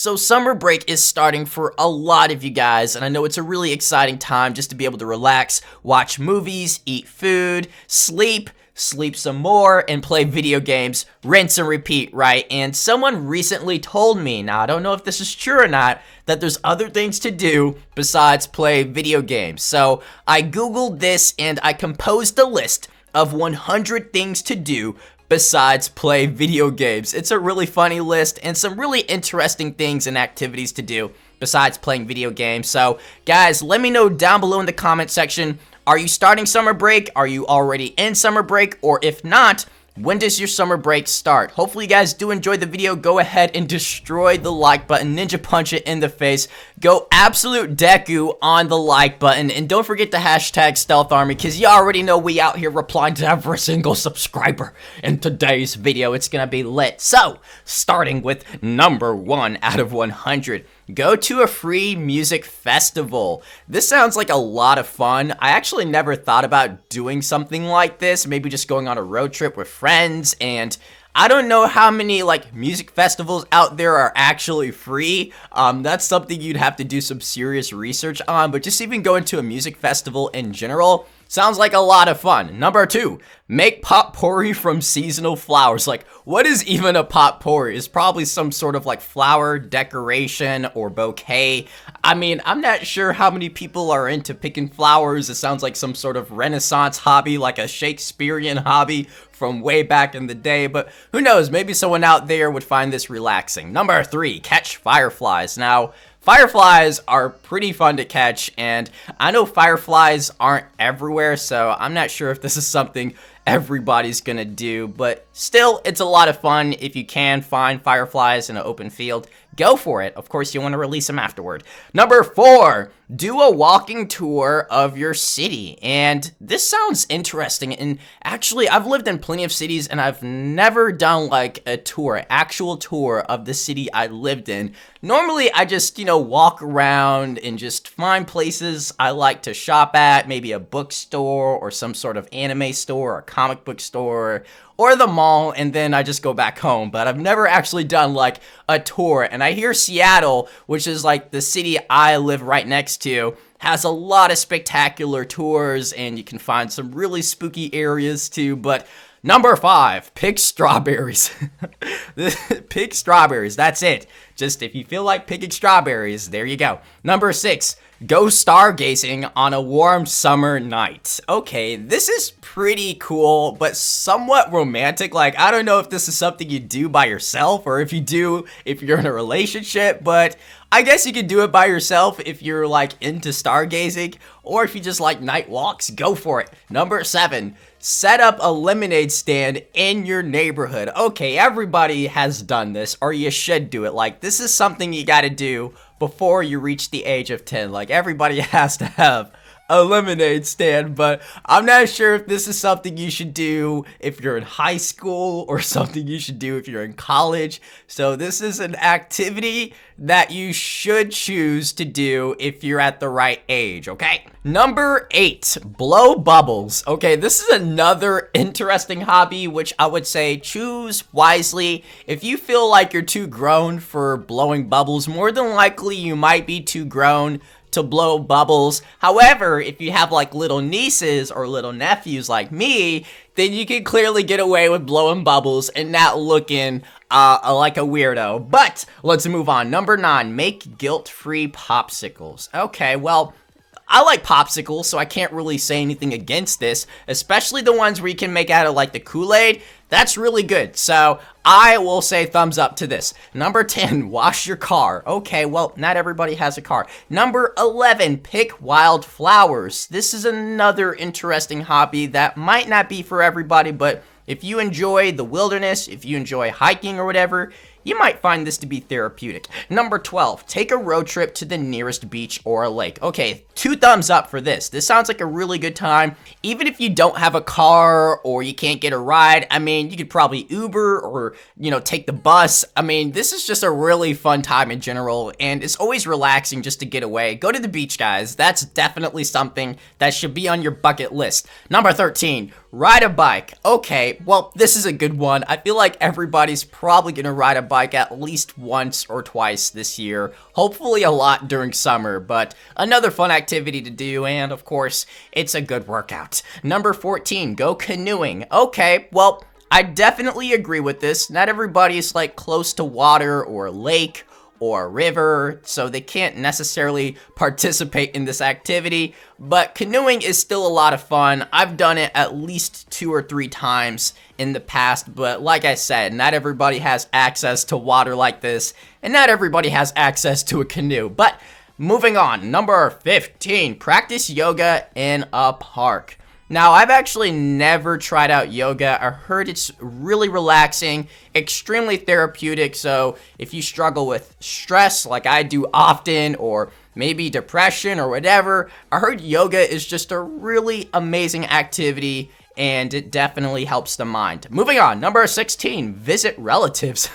So summer break is starting for a lot of you guys, and I know it's a really exciting time just to be able to relax, watch movies, eat food, sleep some more, and play video games, rinse and repeat, right? And someone recently told me, now I don't know if this is true or not, that there's other things to do besides play video games. So I googled this and I composed a list of 100 things to do besides play video games. It's a really funny list and some really interesting things and activities to do besides playing video games. So guys, let me know down below in the comment section, are you starting summer break? Are you already in summer break? Or if not, when does your summer break start? Hopefully you guys do enjoy the video. Go ahead and destroy the like button. Ninja punch it in the face. Go absolute Deku on the like button. And don't forget the hashtag Stealth Army, because you already know we out here replying to every single subscriber in today's video. It's gonna be lit. So, starting with number 1 out of 100. Go to a free music festival. This sounds like a lot of fun. I actually never thought about doing something like this. Maybe just going on a road trip with friends, and I don't know how many music festivals out there are actually free. That's something you'd have to do some serious research on, but just even going to a music festival in general sounds like a lot of fun. Number 2, make potpourri from seasonal flowers. What is even a potpourri? It's probably some sort of flower decoration or bouquet. I mean, I'm not sure how many people are into picking flowers. It sounds like some sort of Renaissance hobby, like a Shakespearean hobby from way back in the day, but who knows, maybe someone out there would find this relaxing. Number 3, catch fireflies. Now, fireflies are pretty fun to catch, and I know fireflies aren't everywhere, so I'm not sure if this is something everybody's gonna do, but still, it's a lot of fun. If you can find fireflies in an open field, go for it. Of course, you want to release them afterward. Number 4, do a walking tour of your city. And this sounds interesting. And actually, I've lived in plenty of cities and I've never done a tour, actual tour of the city I lived in. Normally, I just, walk around and just find places I like to shop at, maybe a bookstore or some sort of anime store or comic book store, or the mall, and then I just go back home. But I've never actually done a tour. And I hear Seattle, which is the city I live right next to, has a lot of spectacular tours, and you can find some really spooky areas too. But number 5, pick strawberries. Pick strawberries, that's it. Just if you feel like picking strawberries, there you go. Number 6, go stargazing on a warm summer night. Okay, this is pretty cool, but somewhat romantic. I don't know if this is something you do by yourself, or if you do if you're in a relationship, but I guess you could do it by yourself if you're into stargazing, or if you just like night walks, go for it. Number 7, set up a lemonade stand in your neighborhood. Okay, everybody has done this, or you should do it. This is something you gotta do before you reach the age of 10. Everybody has to have a lemonade stand, but I'm not sure if this is something you should do if you're in high school or something you should do if you're in college. So this is an activity that you should choose to do if you're at the right age, okay? Number 8, blow bubbles. Okay, this is another interesting hobby, which I would say choose wisely. If you feel like you're too grown for blowing bubbles, more than likely you might be too grown to blow bubbles. However, if you have little nieces or little nephews like me, then you can clearly get away with blowing bubbles and not looking like a weirdo. But let's move on. Number 9, make guilt-free popsicles. Okay, well, I like popsicles, so I can't really say anything against this, especially the ones where you can make out of the Kool-Aid. That's really good, so I will say thumbs up to this. Number 10, wash your car. Okay, well, not everybody has a car. Number 11, pick wild flowers. This is another interesting hobby that might not be for everybody, but if you enjoy the wilderness, if you enjoy hiking or whatever, you might find this to be therapeutic. Number 12, take a road trip to the nearest beach or a lake. Okay, 2 thumbs up for this. This sounds like a really good time. Even if you don't have a car or you can't get a ride, I mean, you could probably Uber or, take the bus. I mean, this is just a really fun time in general, and it's always relaxing just to get away. Go to the beach, guys. That's definitely something that should be on your bucket list. Number 13, Ride a bike. Okay, well, this is a good one. I feel like everybody's probably gonna ride a bike at least once or twice this year. Hopefully a lot during summer, but another fun activity to do, and of course, it's a good workout. Number 14, go canoeing. Okay, well, I definitely agree with this. Not everybody is like close to water or a lake or a river, so they can't necessarily participate in this activity, but canoeing is still a lot of fun. I've done it at least 2 or 3 times in the past, but like I said, not everybody has access to water like this, and not everybody has access to a canoe. But moving on, number 15, practice yoga in a park. Now, I've actually never tried out yoga. I heard it's really relaxing, extremely therapeutic, so if you struggle with stress like I do often, or maybe depression or whatever, I heard yoga is just a really amazing activity, and it definitely helps the mind. Moving on, number 16, visit relatives.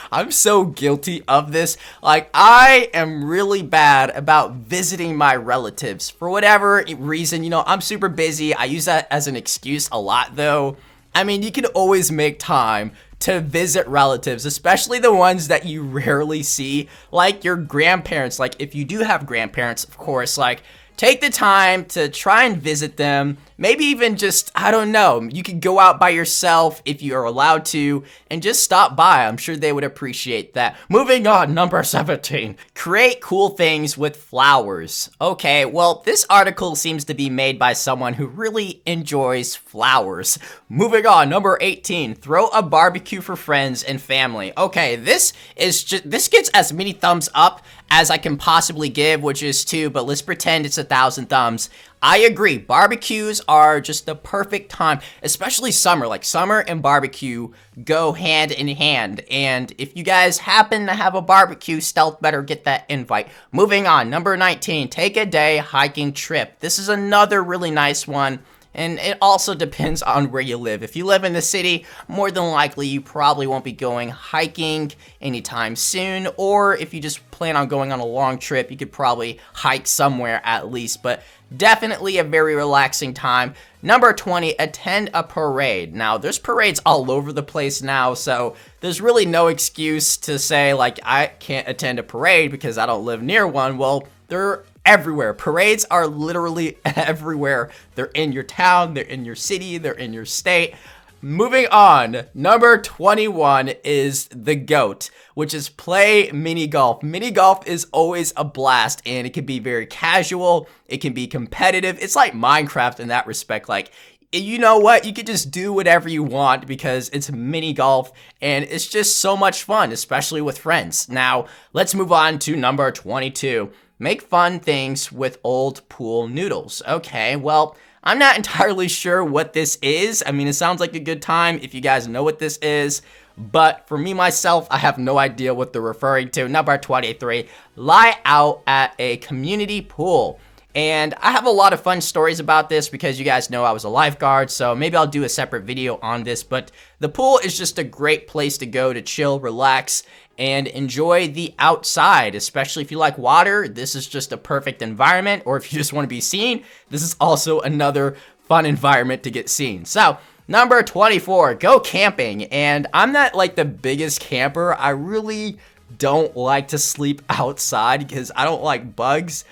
I'm so guilty of this. Like, I am really bad about visiting my relatives. For whatever reason, you know, I'm super busy. I use that as an excuse a lot, though. I mean, you can always make time to visit relatives, especially the ones that you rarely see, like your grandparents. Like, if you do have grandparents, of course, like, take the time to try and visit them. Maybe even just, I don't know, you could go out by yourself if you are allowed to and just stop by. I'm sure they would appreciate that. Moving on, number 17, create cool things with flowers. Okay, well, this article seems to be made by someone who really enjoys flowers. Moving on, number 18, throw a barbecue for friends and family. Okay, this gets as many thumbs up as I can possibly give, which is 2, but let's pretend it's 1,000 thumbs. I agree. Barbecues are just the perfect time, especially summer. Like, summer and barbecue go hand in hand. And if you guys happen to have a barbecue, Stealth better get that invite. Moving on, number 19, take a day hiking trip. This is another really nice one. And it also depends on where you live. If you live in the city, more than likely you probably won't be going hiking anytime soon. Or if you just plan on going on a long trip, you could probably hike somewhere at least. But definitely a very relaxing time. Number 20, attend a parade. Now, there's parades all over the place now, so there's really no excuse to say, like, I can't attend a parade because I don't live near one. Well, they're everywhere. Parades are literally everywhere. They're in your town, they're in your city, they're in your state. Moving on, number 21 is the GOAT, which is play mini golf. Mini golf is always a blast, and it can be very casual, it can be competitive. It's like Minecraft in that respect. Like, you know what? You can just do whatever you want because it's mini golf, and it's just so much fun, especially with friends. Now, let's move on to number 22. Make fun things with old pool noodles. Okay, well, I'm not entirely sure what this is. I mean, it sounds like a good time if you guys know what this is. But for me, myself, I have no idea what they're referring to. Number 23, lie out at a community pool. And I have a lot of fun stories about this because you guys know I was a lifeguard, so maybe I'll do a separate video on this. But the pool is just a great place to go to chill, relax, and enjoy the outside, especially if you like water. This is just a perfect environment, or if you just want to be seen, this is also another fun environment to get seen. So, number 24, go camping. And I'm not like the biggest camper. I really don't like to sleep outside because I don't like bugs,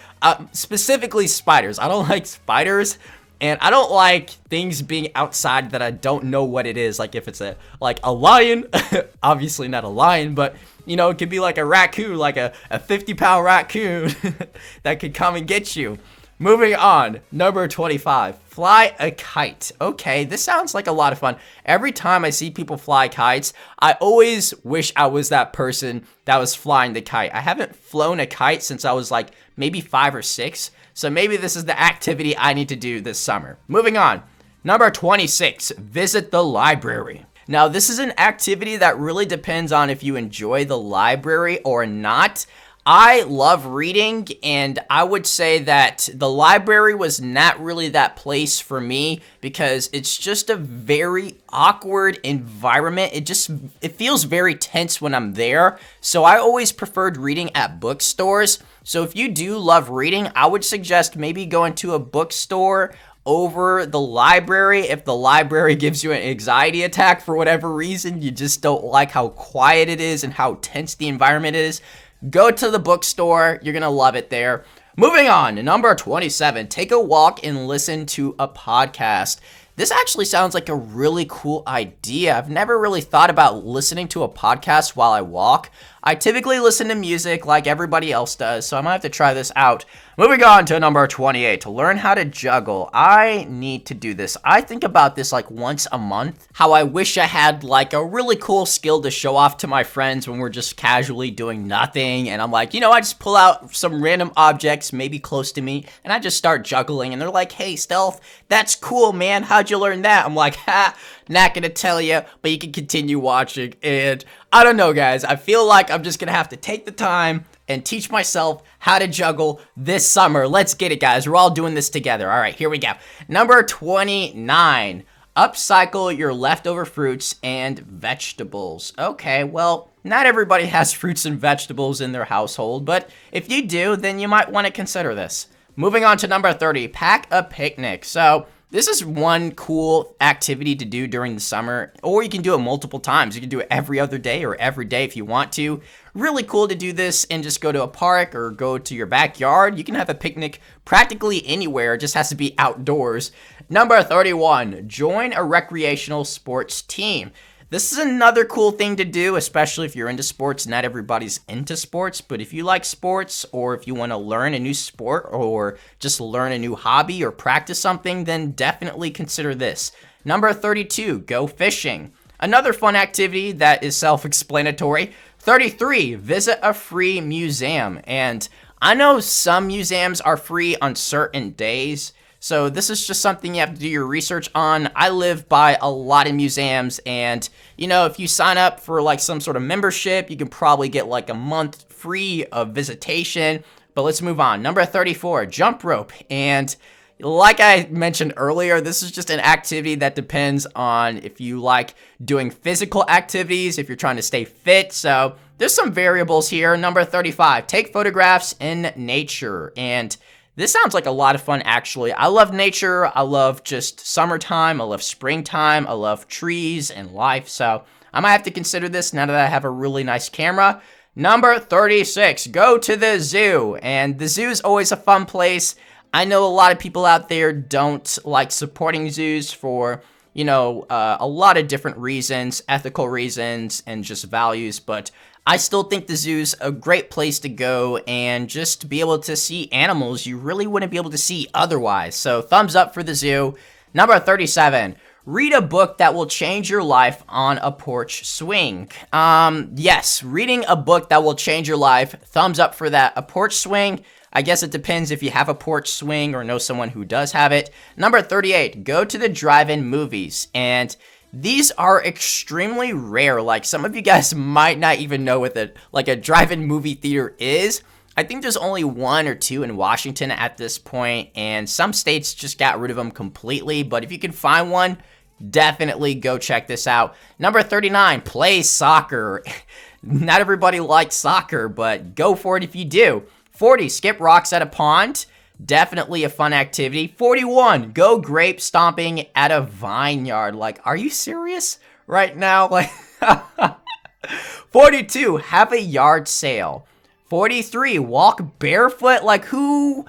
specifically spiders. I don't like spiders. And I don't like things being outside that I don't know what it is. Like if it's a lion, obviously not a lion, but you know, it could be like a raccoon, like a 50-pound raccoon that could come and get you. Moving on, number 25, fly a kite. Okay, this sounds like a lot of fun. Every time I see people fly kites, I always wish I was that person that was flying the kite. I haven't flown a kite since I was like maybe 5 or 6. So maybe this is the activity I need to do this summer. Moving on. Number 26, visit the library. Now, this is an activity that really depends on if you enjoy the library or not. I love reading, and I would say that the library was not really that place for me because it's just a very awkward environment. It feels very tense when I'm there. So I always preferred reading at bookstores. So if you do love reading, I would suggest maybe going to a bookstore over the library. If the library gives you an anxiety attack for whatever reason, you just don't like how quiet it is and how tense the environment is, go to the bookstore. You're gonna love it there. Moving on to number 27, take a walk and listen to a podcast. This actually sounds like a really cool idea. I've never really thought about listening to a podcast while I walk. I typically listen to music like everybody else does, so I might have to try this out. Moving on to number 28, to learn how to juggle. I need to do this. I think about this like once a month. How I wish I had like a really cool skill to show off to my friends when we're just casually doing nothing. And I'm like, I just pull out some random objects, maybe close to me, and I just start juggling. And they're like, hey, Stealth, that's cool, man. How'd you learn that? I'm like, not gonna tell you, but you can continue watching. And I don't know, guys. I feel like I'm just gonna have to take the time and teach myself how to juggle this summer. Let's get it, guys. We're all doing this together. All right, here we go. Number 29, upcycle your leftover fruits and vegetables. Okay, well, not everybody has fruits and vegetables in their household, but if you do, then you might want to consider this. Moving on to number 30, pack a picnic. So this is one cool activity to do during the summer, or you can do it multiple times. You can do it every other day or every day if you want to. Really cool to do this and just go to a park or go to your backyard. You can have a picnic practically anywhere. It just has to be outdoors. Number 31, join a recreational sports team. This is another cool thing to do, especially if you're into sports. Not everybody's into sports, but if you like sports, or if you want to learn a new sport or just learn a new hobby or practice something, then definitely consider this. Number 32, go fishing. Another fun activity that is self-explanatory. 33, visit a free museum. And I know some museums are free on certain days, so this is just something you have to do your research on. I live by a lot of museums, and if you sign up for like some sort of membership, you can probably get like a month free of visitation. But let's move on. Number 34, jump rope. And like I mentioned earlier, this is just an activity that depends on if you like doing physical activities, if you're trying to stay fit. So there's some variables here. Number 35, take photographs in nature. And this sounds like a lot of fun, actually. I love nature. I love just summertime. I love springtime. I love trees and life. So I might have to consider this now that I have a really nice camera. Number 36, go to the zoo. And the zoo is always a fun place. I know a lot of people out there don't like supporting zoos for, a lot of different reasons, ethical reasons, and just values. But I still think the zoo's a great place to go and just be able to see animals you really wouldn't be able to see otherwise. So thumbs up for the zoo. Number 37, read a book that will change your life on a porch swing. Yes, reading a book that will change your life. Thumbs up for that. A porch swing, I guess it depends if you have a porch swing or know someone who does have it. Number 38, go to the drive-in movies. And these are extremely rare. Like, some of you guys might not even know what a drive-in movie theater is. I think there's only one or two in Washington at this point, and some states just got rid of them completely. But if you can find one, definitely go check this out. Number 39, play soccer. Not everybody likes soccer, but go for it if you do. 40, skip rocks at a pond. Definitely a fun activity. 41, go grape stomping at a vineyard. Like, are you serious right now? Like, 42, have a yard sale. 43, walk barefoot. Like, who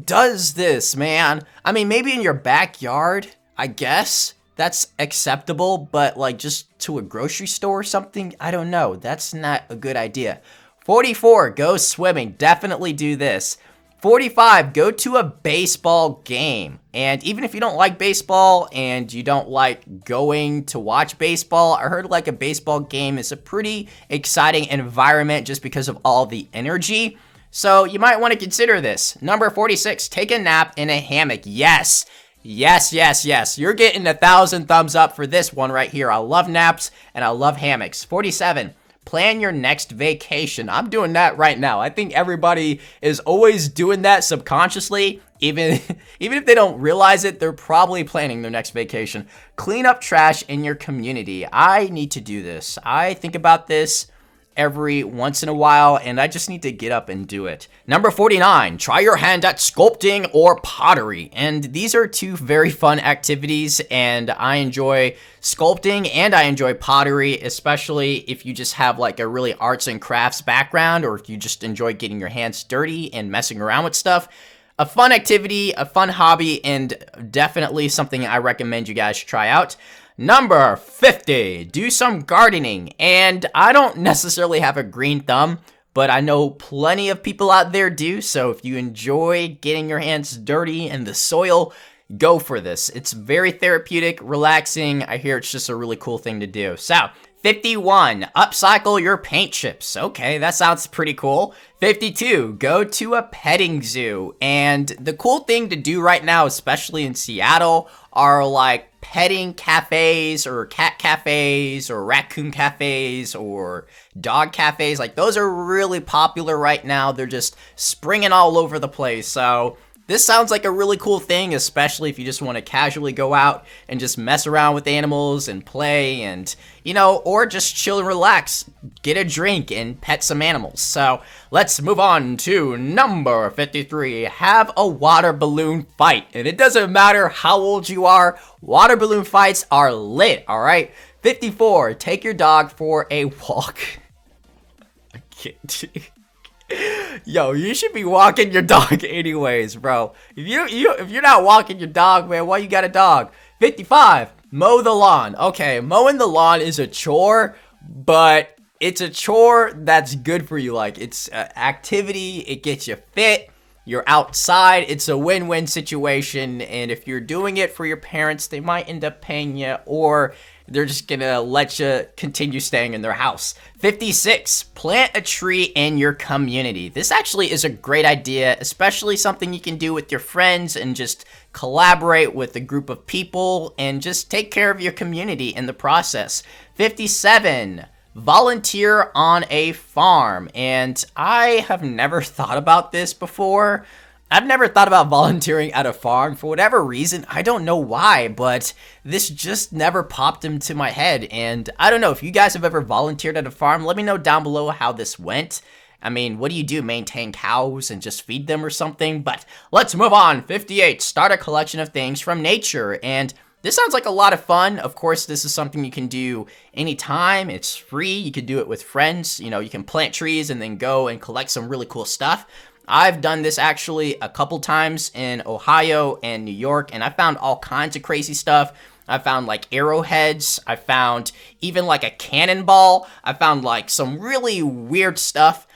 does this, man? I mean, maybe in your backyard, I guess that's acceptable, but like just to a grocery store or something, I don't know. That's not a good idea. 44, go swimming. Definitely do this. 45, go to a baseball game. And even if you don't like baseball and you don't like going to watch baseball, I heard like a baseball game is a pretty exciting environment just because of all the energy. So you might want to consider this. Number 46, take a nap in a hammock. Yes. Yes, yes, yes. You're getting 1,000 thumbs up for this one right here. I love naps and I love hammocks. 47, plan your next vacation. I'm doing that right now. I think everybody is always doing that subconsciously. Even if they don't realize it, they're probably planning their next vacation. Clean up trash in your community. I need to do this. I think about this every once in a while, and I just need to get up and do it. Number 49, try your hand at sculpting or pottery. And these are two very fun activities, and I enjoy sculpting and I enjoy pottery, especially if you just have like a really arts and crafts background, or if you just enjoy getting your hands dirty and messing around with stuff. A fun activity, a fun hobby, and definitely something I recommend you guys try out. Number 50, do some gardening. And I don't necessarily have a green thumb, but I know plenty of people out there do. So if you enjoy getting your hands dirty in the soil, go for this. It's very therapeutic, relaxing. I hear it's just a really cool thing to do. So 51, upcycle your paint chips. Okay, that sounds pretty cool. 52, go to a petting zoo. And the cool thing to do right now, especially in Seattle, are like petting cafes or cat cafes or raccoon cafes or dog cafes. Like those are really popular right now. They're just springing all over the place. So this sounds like a really cool thing, especially if you just want to casually go out and just mess around with animals and play and, you know, or just chill and relax, get a drink and pet some animals. So let's move on to number 53. Have a water balloon fight. And it doesn't matter how old you are, water balloon fights are lit, all right? 54. Take your dog for a walk. I can't. Yo, you should be walking your dog anyways, bro. If you're not walking your dog, man, why you got a dog? 55, mow the lawn. Okay, mowing the lawn is a chore, but it's a chore that's good for you. Like, it's an activity, it gets you fit, you're outside, it's a win-win situation, and if you're doing it for your parents, they might end up paying you, or they're just gonna let you continue staying in their house. 56, plant a tree in your community. This actually is a great idea, especially something you can do with your friends and just collaborate with a group of people and just take care of your community in the process. 57, volunteer on a farm. And I have never thought about this before. I've never thought about volunteering at a farm for whatever reason. I don't know why, but this just never popped into my head. And I don't know if you guys have ever volunteered at a farm. Let me know down below how this went. I mean, what do you do? Maintain cows and just feed them or something? But let's move on. 58, start a collection of things from nature. And this sounds like a lot of fun. Of course, this is something you can do anytime. It's free. You can do it with friends. You know, you can plant trees and then go and collect some really cool stuff. I've done this actually a couple times in Ohio and New York, and I found all kinds of crazy stuff. I found like arrowheads. I found even like a cannonball. I found like some really weird stuff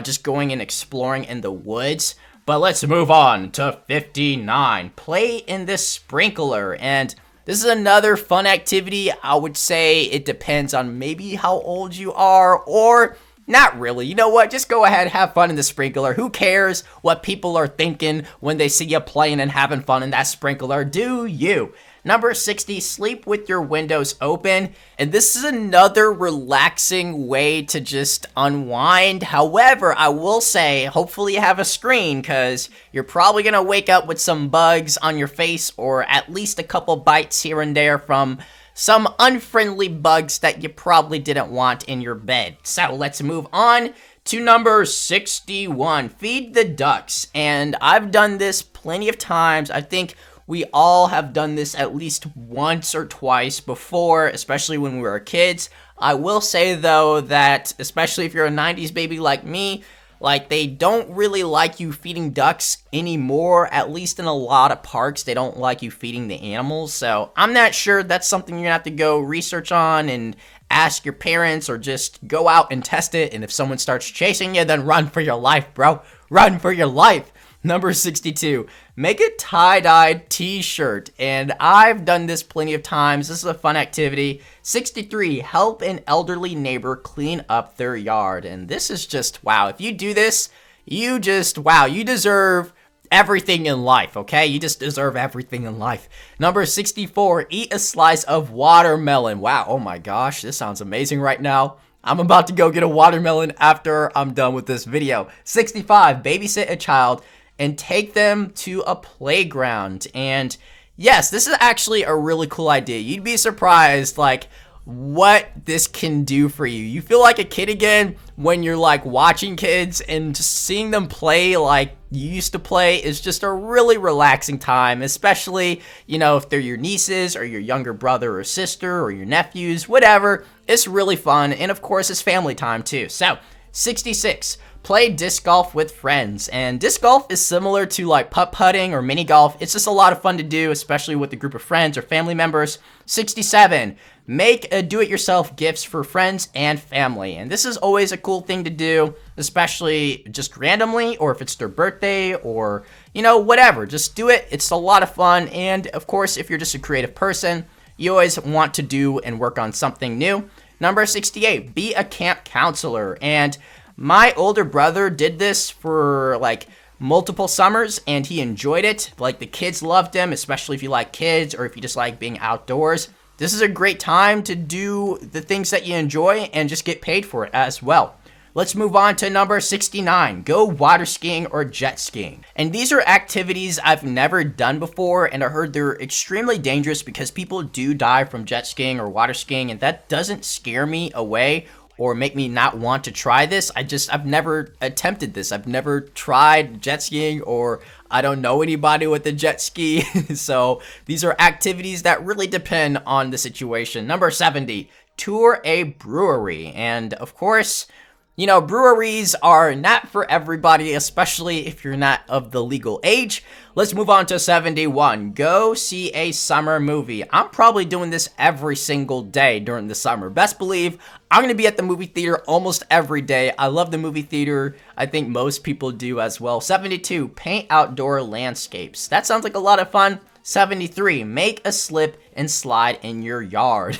just going and exploring in the woods. But let's move on to 59. Play in the sprinkler. And this is another fun activity. I would say it depends on maybe how old you are, or not really. You know what? Just go ahead, have fun in the sprinkler. Who cares what people are thinking when they see you playing and having fun in that sprinkler? Do you? Number 60, sleep with your windows open. And this is another relaxing way to just unwind. However, I will say, hopefully you have a screen, because you're probably going to wake up with some bugs on your face, or at least a couple bites here and there from some unfriendly bugs that you probably didn't want in your bed. So let's move on to number 61. Feed the ducks. And I've done this plenty of times. I think we all have done this at least once or twice before, especially when we were kids. I will say, though, that especially if you're a 90s baby like me, like, they don't really like you feeding ducks anymore, at least in a lot of parks. They don't like you feeding the animals. So I'm not sure. That's something you're going to have to go research on and ask your parents, or just go out and test it. And if someone starts chasing you, then run for your life, bro. Run for your life. Number 62, make a tie-dyed t-shirt. And I've done this plenty of times. This is a fun activity. 63, help an elderly neighbor clean up their yard. And this is just, wow. If you do this, you just, wow, you deserve everything in life, okay? You just deserve everything in life. Number 64, eat a slice of watermelon. Wow, oh my gosh, this sounds amazing right now. I'm about to go get a watermelon after I'm done with this video. 65, babysit a child and take them to a playground. And yes, this is actually a really cool idea. You'd be surprised, like, what this can do for you. You feel like a kid again when you're like watching kids, and just seeing them play like you used to play is just a really relaxing time, especially, you know, if they're your nieces or your younger brother or sister or your nephews, whatever. It's really fun, and of course it's family time too. So 66, play disc golf with friends. And disc golf is similar to like putt-putting or mini golf. It's just a lot of fun to do, especially with a group of friends or family members. 67, make a do-it-yourself gifts for friends and family. And this is always a cool thing to do, especially just randomly, or if it's their birthday, or, you know, whatever. Just do it. It's a lot of fun. And of course, if you're just a creative person, you always want to do and work on something new. Number 68, be a camp counselor. And my older brother did this for like multiple summers, and he enjoyed it. Like, the kids loved him, especially if you like kids or if you just like being outdoors. This is a great time to do the things that you enjoy and just get paid for it as well. Let's move on to number 69. Go water skiing or jet skiing. And these are activities I've never done before, and I heard they're extremely dangerous because people do die from jet skiing or water skiing, and that doesn't scare me away or make me not want to try this. I've never attempted this. I've never tried jet skiing, or I don't know anybody with a jet ski. So these are activities that really depend on the situation. Number 70, tour a brewery. And of course, you know, breweries are not for everybody, especially if you're not of the legal age. Let's move on to 71. Go see a summer movie. I'm probably doing this every single day during the summer. Best believe I'm going to be at the movie theater almost every day. I love the movie theater. I think most people do as well. 72. Paint outdoor landscapes. That sounds like a lot of fun. 73. Make a slip and slide in your yard.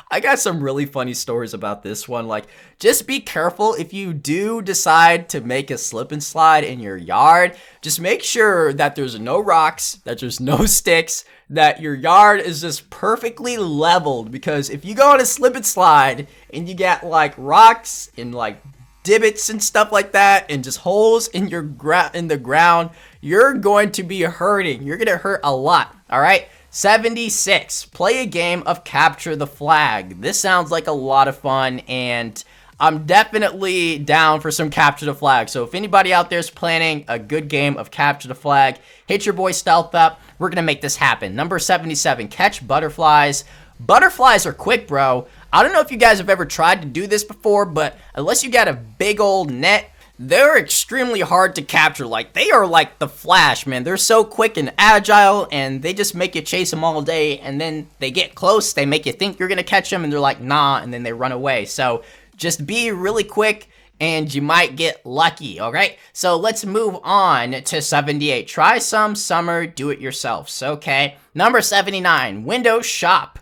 I got some really funny stories about this one. Like, just be careful if you do decide to make a slip and slide in your yard. Just make sure that there's no rocks, that there's no sticks, that your yard is just perfectly leveled. Because if you go on a slip and slide and you get like rocks and like divots and stuff like that, and just holes in your in the ground, you're going to be hurting. You're gonna hurt a lot. All right. 76, play a game of capture the flag. This sounds like a lot of fun, and I'm definitely down for some capture the flag. So if anybody out there is planning a good game of capture the flag, hit your boy Stealth up. We're gonna make this happen. Number 77, catch butterflies. Butterflies are quick, bro. I don't know if you guys have ever tried to do this before, but unless you got a big old net, they're extremely hard to capture. Like, they are like the Flash, man. They're so quick and agile, and they just make you chase them all day, and then they get close, they make you think you're gonna catch them, and they're like, nah, and then they run away. So just be really quick, and you might get lucky, alright? So let's move on to 78. Try some summer do-it-yourselfs, okay? Number 79, window shop.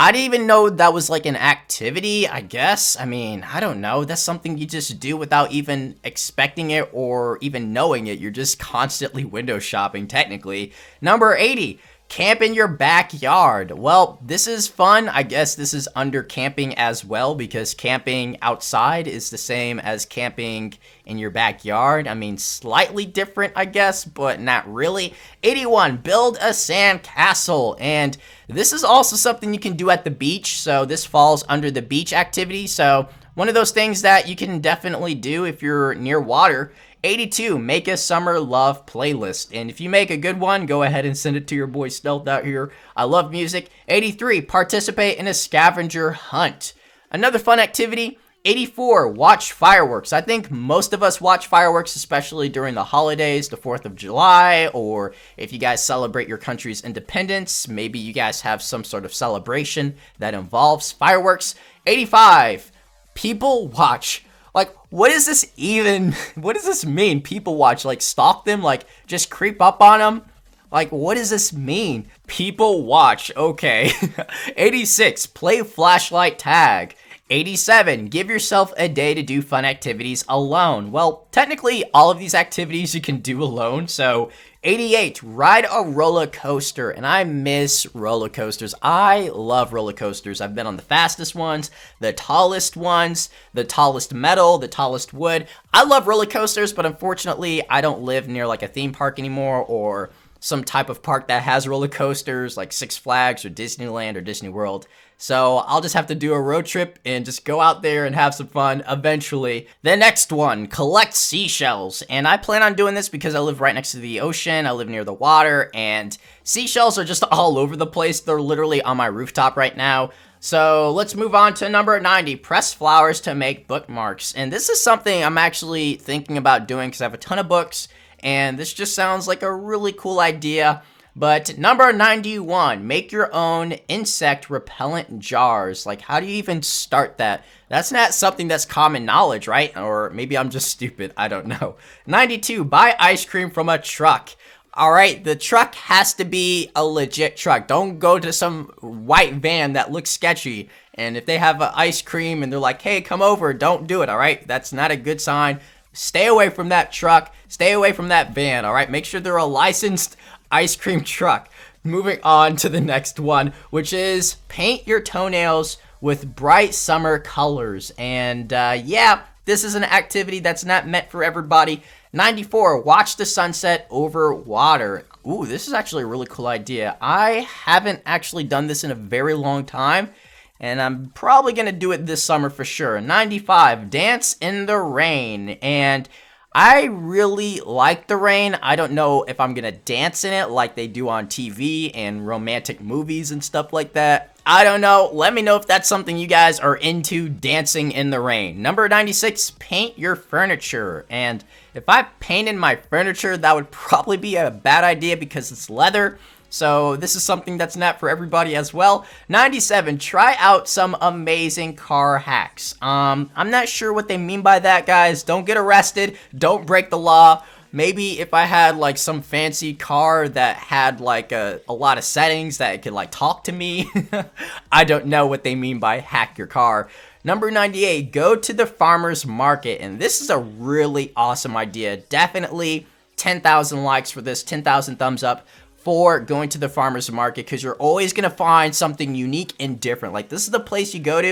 I didn't even know that was like an activity, I guess. I mean, I don't know. That's something you just do without even expecting it or even knowing it. You're just constantly window shopping, technically. Number 80, camp in your backyard. Well, this is fun. I guess this is under camping as well, because camping outside is the same as camping in your backyard. I mean, slightly different, I guess, but not really. 81, build a sand castle. And this is also something you can do at the beach, so this falls under the beach activity. So one of those things that you can definitely do if you're near water. 82, make a summer love playlist. And if you make a good one, go ahead and send it to your boy Stealth out here. I love music. 83, participate in a scavenger hunt. Another fun activity. 84, watch fireworks. I think most of us watch fireworks, especially during the holidays, the 4th of July, or if you guys celebrate your country's independence, maybe you guys have some sort of celebration that involves fireworks. 85, people watch. Like, what does this mean? People watch, like, stalk them, like, just creep up on them? Like, what does this mean? People watch, okay. 86, play flashlight tag. 87, give yourself a day to do fun activities alone. Well, technically, all of these activities you can do alone, so 88, ride a roller coaster. And I miss roller coasters. I love roller coasters. I've been on the fastest ones, the tallest metal, the tallest wood. I love roller coasters, but unfortunately, I don't live near like a theme park anymore, or some type of park that has roller coasters like Six Flags or Disneyland or Disney World. So I'll just have to do a road trip and just go out there and have some fun eventually. The next one, collect seashells. And I plan on doing this because I live right next to the ocean. I live near the water, and seashells are just all over the place. They're literally on my rooftop right now. So let's move on to number 90, press flowers to make bookmarks. And this is something I'm actually thinking about doing because I have a ton of books, and this just sounds like a really cool idea. But number 91, make your own insect repellent jars. Like, how do you even start that? That's not something that's common knowledge, right? Or maybe I'm just stupid, I don't know. 92, buy ice cream from a truck. All right, the truck has to be a legit truck. Don't go to some white van that looks sketchy. And if they have ice cream and they're like, hey, come over, don't do it, all right? That's not a good sign. Stay away from that truck. Stay away from that van, all right? Make sure they're a licensed ice cream truck. Moving on to the next one, which is paint your toenails with bright summer colors. And yeah, this is an activity that's not meant for everybody. 94, watch the sunset over water. Ooh, this is actually a really cool idea. I haven't actually done this in a very long time, and I'm probably going to do it this summer for sure. 95, dance in the rain. And I really like the rain. I don't know if I'm going to dance in it like they do on TV and romantic movies and stuff like that. I don't know. Let me know if that's something you guys are into, dancing in the rain. Number 96, paint your furniture. And if I painted my furniture, that would probably be a bad idea because it's leather. So this is something that's not for everybody as well. 97, try out some amazing car hacks. I'm not sure what they mean by that, guys. Don't get arrested. Don't break the law. Maybe if I had like some fancy car that had like a lot of settings that it could like talk to me. I don't know what they mean by hack your car. Number 98, go to the farmer's market. And this is a really awesome idea. Definitely 10,000 likes for this, 10,000 thumbs up for going to the farmer's market, because you're always going to find something unique and different. Like, this is the place you go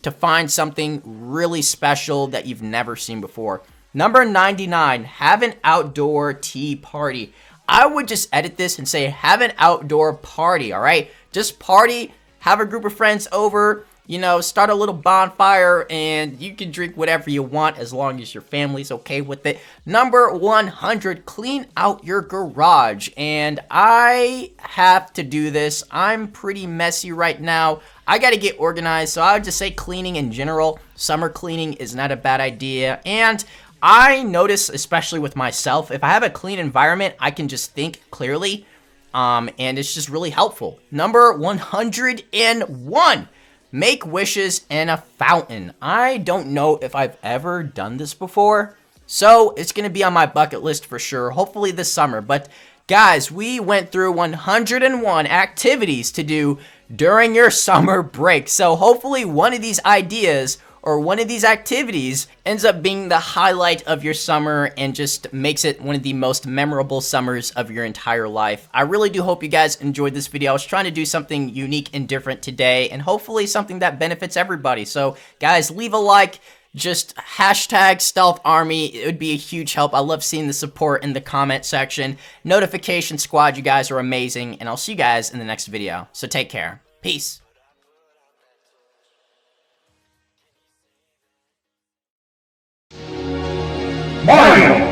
to find something really special that you've never seen before. Number 99, have an outdoor tea party. I would just edit this and say have an outdoor party, all right? Just party, have a group of friends over, you know, start a little bonfire, and you can drink whatever you want as long as your family's okay with it. Number 100, clean out your garage. And I have to do this. I'm pretty messy right now. I got to get organized, so I would just say cleaning in general. Summer cleaning is not a bad idea. And I notice, especially with myself, if I have a clean environment, I can just think clearly, and it's just really helpful. Number 101. Make wishes in a fountain. I don't know if I've ever done this before, so it's going to be on my bucket list for sure, hopefully this summer. But guys, we went through 101 activities to do during your summer break. So hopefully one of these ideas or one of these activities ends up being the highlight of your summer and just makes it one of the most memorable summers of your entire life. I really do hope you guys enjoyed this video. I was trying to do something unique and different today, and hopefully something that benefits everybody. So guys, leave a like, just hashtag Stealth Army. It would be a huge help. I love seeing the support in the comment section. Notification Squad, you guys are amazing, and I'll see you guys in the next video. So take care. Peace. Mario!